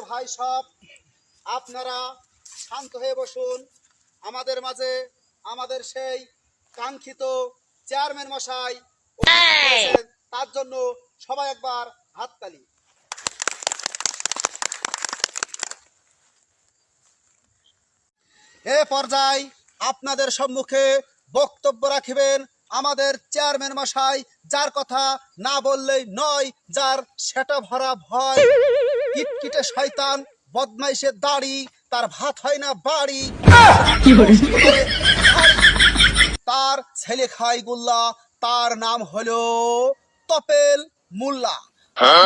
ভাই সব, আপনারা শান্ত হয়ে বসুন। আমাদের মাঝে আমাদের সেই কাঙ্ক্ষিত চেয়ারম্যান মশাই উপস্থিত হয়েছেন, তার জন্য সবাই একবার হাততালি। এ পর্যায়ে আপনাদের সম্মুখে বক্তব্য রাখিবেন আমাদের চেয়ারম্যান মশাই, যার কথা না বললেই নয়, যার সেটা ভরা ভয়, কিটকিটে শয়তান, বদমাইশের দাড়ি, তার ভাত হয় না বাড়ি, তার ছেলে খাই গুল্লা, তার নাম হলো তপেল মোল্লা।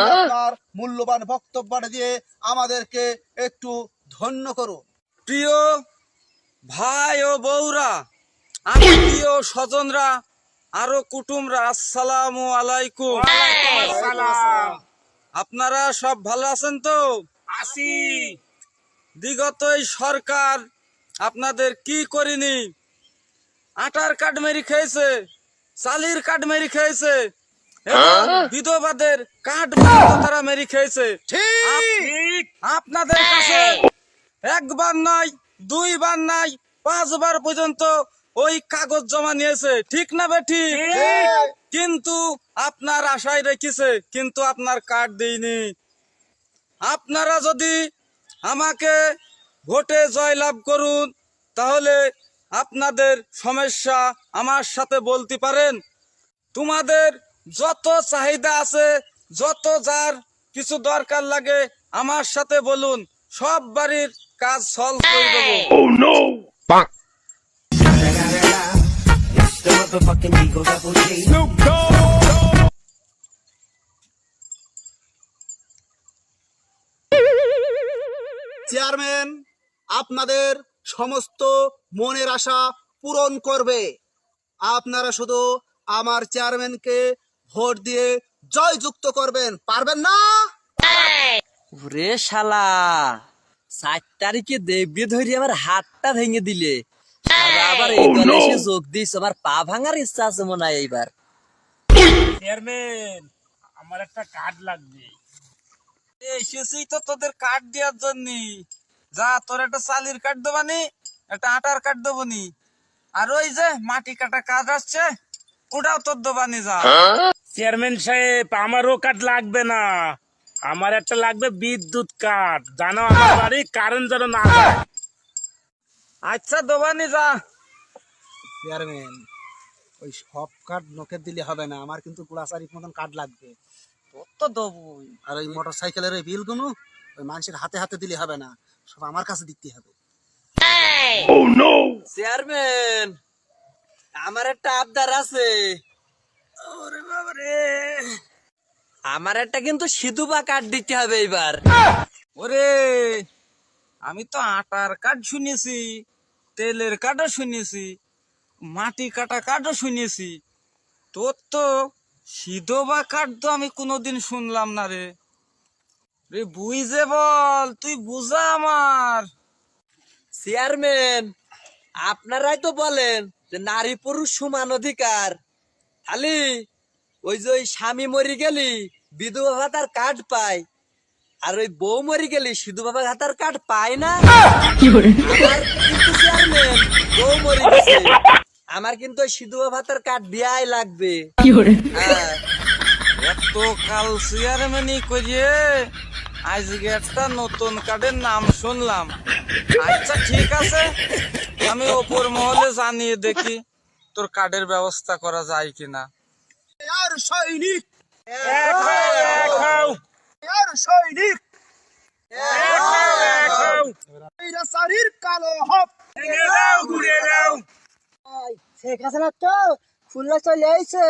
আপনার মূল্যবান বক্তব্য দিয়ে আমাদেরকে একটু ধন্য করুন। প্রিয় ভাই ও বউরা, আমি প্রিয় স্বজনরা, আরো কুটুমরা, আসসালামু আলাইকুম। আপনারা সব ভালো আছেন তো? আসি। বিগত এই সরকার আপনাদের কি করিনি? আটার কাঠ মেরি খেয়েছে, চালির কাঠ মেরি খেয়েছে, এবং বিধবাদের কাঠ তারা মেরি খেয়েছে। ঠিক। আপনাদের কাছে একবার নয়, দুইবার নয়, 5 বার পর্যন্ত ওই কাগজ জমা নিয়েছে, ঠিক না বেঠি? কিন্তু আপনার আশায় রেখেছে, কিন্তু আপনার কার্ড দেয়নি। আপনারা যদি আমাকে ভোটে জয়লাভ করুন, তাহলে আপনাদের সমস্যা আমার সাথে বলতে পারেন। তোমাদের যত চাহিদা আছে, যত যার কিছু দরকার লাগে, আমার সাথে বলুন, সব বাড়ির কাজ সলভ করে দেবো। চেয়ারম্যান আপনাদের সমস্ত মনের আশা পূরণ করবে। আপনারা শুধু আমার চেয়ারম্যানকে ভোট দিয়ে জয়যুক্ত করবেন, পারবেন না? রে শালা, 7 তারিখে দেবী ধরে আমার হাতটা ভেঙে দিলে, শালা আবার এই দলে এসে যোগ দিস, আমার পা ভাঙার ইচ্ছা আছে মনে হয় এইবার। চেয়ারম্যান, আমার একটা কার্ড লাগবে। এসেছি তো তোদের কার্ড দেওয়ার জন্য। যা, তোর একটা চালির কার্ড দেবানি, একটা আটার কার্ড দেবনি, আর ওই যে মাটি কাটা কাজ আসছে, ওটাও তোর দেবানি। যা। চেয়ারম্যান সাহেব, আমারও কার্ড লাগবে না, আমার একটা লাগবে বিদ্যুৎ কার্ড। জানো, আমার বাড়ি কারেন্ট যেন না যায়। আচ্ছা, দেবানি, যা। চেয়ারম্যান, ওই সব কার্ড নোকে দিলে হবে না, আমার কিন্তু গুড়াচারির মতন কার্ড লাগবে। তোর তো দেবই। আর ওই মোটর সাইকেলের ওই বিলগুলো ওই মানুষের হাতে হাতে দিলে হবে না, সব আমার কাছে দিতে হবে। চেয়ারম্যান, আমার একটা আবদার আছে। ওরে বাবারে, আমার একটা কিন্তু সিধুবা কার্ড দিতে হবে এবার। ওরে, আমি তো আটার কার্ড শুনেছি, তেলের কার্ডও শুনেছি, মাটি কাটা কার্ডও শুনেছি, তোর তো সিধোবা কার্ড তো আমি কোনোদিন শুনলাম না রে। রে বুঝে বল, তুই বুঝা আমার। চেয়ারম্যান, আপনারাই তো বলেন যে নারী পুরুষ সমান অধিকার, খালি ওই যে ওই স্বামী মরি গেলি বিধবা ভাতার কার্ড পায়, আর ওই বউ মরি গেলি সিধু ভাতার কার্ড পায় না। আমার কিন্তু চেয়ারম্যান বউ মরি গেছে, আমার কিন্তু ওই সিধু ভাতার কার্ড দেয়াই লাগবে। হ্যাঁ। এত কাল চেয়ারম্যানই করিয়ে আজকে একটা নতুন কার্ডের নাম শুনলাম। আচ্ছা, ঠিক আছে, আমি ওপর মহলে জানিয়ে দেখি তোর কার্ডের ব্যবস্থা করা যায় কিনা। আর সৈনিক, এক হও, এক হও, আর সৈনিক, এক হও, এক হও। স্বৈরাচারীর কালো হক। ভেঙে দাও, ঘুরে দাও। শেখ হাসিনা তো খুলনা চলে আইছে।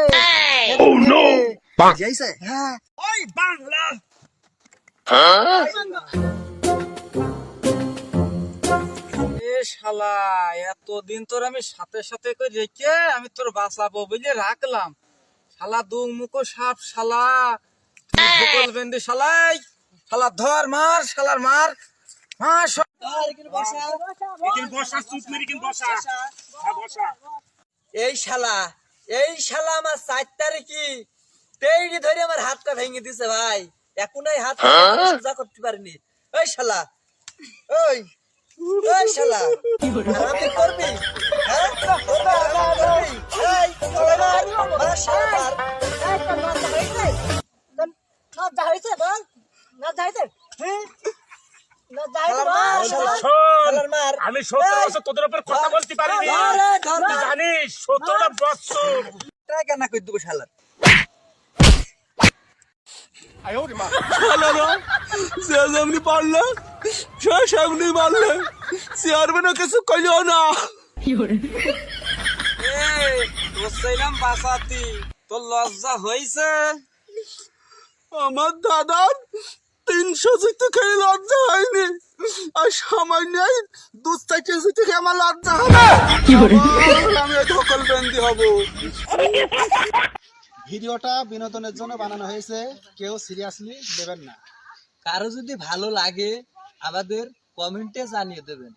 যাইছে? হ্যাঁ, ওই বাংলা। এ শালা, এতদিন তোর আমি সাথে সাথে করে রেখে আমি তোর বাঁচাবো বুঝলে রাখলাম। শালা দু মুখো সাপ, শালা তুই ভোকল বেন্দি, শালাই শালা ধর, মার শালার, মার মার। এখানে বসা, চুপ মেরে এখানে বসা। হ্যাঁ, বসা। এই শালা আমার 4 তারিখে তেইরি ধরে আমার হাতটা ভেঙে দিছে ভাই, এখন এই হাত সোজা করতে পারিনি। এই শালা ওই ওই শালা হারামি করবি হ্যাঁ হারামি করবি এই মার শালা মার লজ্জা হয়েছে বল লজ্জা হয়েছে হ্যাঁ লজ্জা হয়েছে শালার মার বল শালা শোন শালার মার আমি 17 বছর তোদের উপর কথা বলতে পারিনি তুই জানিস 17 বছর টাকা কেন কই দেবো শালার সামনে পারলে সে সামনে মারলে চেয়ারম্যানও কিছু কইলো না তোর চাইলাম বাসাতি তোর লজ্জা হয়েছে আমার দাদার 300 জিতে খেয়ে লজ্জা হয়নি আর সামান্য 2-4 জিতে খেয়ে আমার লজ্জা হবে আমি ধকল বন্দি হব ভিডিওটা বিনোদনের জন্য বানানো হয়েছে, কেউ সিরিয়াসলি নেবেন না। কারো যদি ভালো লাগে আমাদের কমেন্টে জানিয়ে দেবেন।